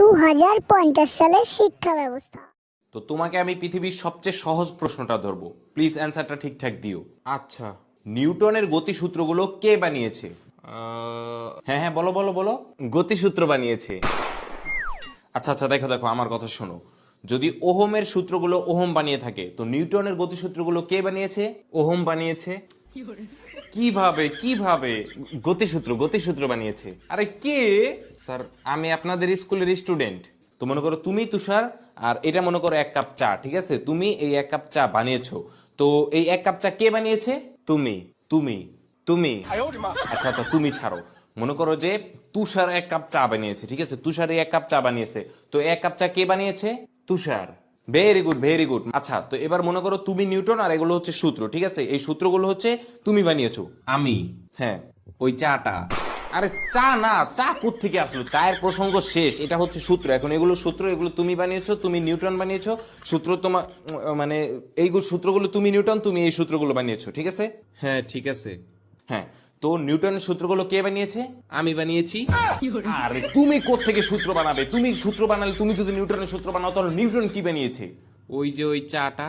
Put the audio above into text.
2050 সালের শিক্ষা ব্যবস্থা। তো তোমাকে আমি পৃথিবীর সবচেয়ে সহজ প্রশ্নটা ধরবো, প্লিজ অ্যান্সারটা ঠিকঠাক দিও। আচ্ছা, নিউটনের গতিসূত্রগুলো কে বানিয়েছে? হ্যাঁ হ্যাঁ, বলো বলো বলো। গতিসূত্র বানিয়েছে। আচ্ছা আচ্ছা, দেখো দেখো, আমার কথা শোনো। যদি ওহমের সূত্রগুলো ওহম বানিয়ে থাকে, তো নিউটনের গতিসূত্রগুলো কে বানিয়েছে? ওহম বানিয়েছে। কিভাবে কিভাবে? গতিসূত্র বানিয়েছে। আরে কে? স্যার, আমি আপনাদের স্কুলের স্টুডেন্ট। তো মনে করো তুমি তুষার, আর এটা মনে করো 1 কাপ চা, ঠিক আছে? তুমি এই 1 কাপ চা বানিয়েছো। তো এই 1 কাপ চা কে বানিয়েছে? তুমি তুমি তুমি আচ্ছা আচ্ছা, তুমি ছাড়ো। মনে করো যে তুষার 1 কাপ চা বানিয়েছে, ঠিক আছে? তুষার এই 1 কাপ চা বানিয়েছে। তো 1 কাপ চা কে বানিয়েছে? Tushar. Very good very good. আচ্ছা, তো এবার মনে করো তুমি নিউটন, আর এগুলো হচ্ছে সূত্র, ঠিক আছে? এই সূত্রগুলো হচ্ছে তুমি বানিয়েছো। আমি, হ্যাঁ, ওই চাটা। আরে চা না, চা কোত্থেকে আসলো? চায়ের প্রসঙ্গ শেষ, এটা হচ্ছে সূত্র। এখন এগুলো সূত্র, এগুলো তুমি বানিয়েছো, তুমি নিউটন বানিয়েছো। সূত্র তোমার, মানে এইগুলো সূত্রগুলো তুমি নিউটন, তুমি এই সূত্রগুলো বানিয়েছো, ঠিক আছে? হ্যাঁ ঠিক আছে। হ্যাঁ, তো নিউটনের সূত্রগুলো কে বানিয়েছে? আমি বানিয়েছি। আরে তুমি কোত্থেকে সূত্র বানাবে? তুমি সূত্র বানালে, তুমি যদি নিউটনের সূত্র বানাও, তাহলে নিউটন কি বানিয়েছে? ওই যে ওই চাটা।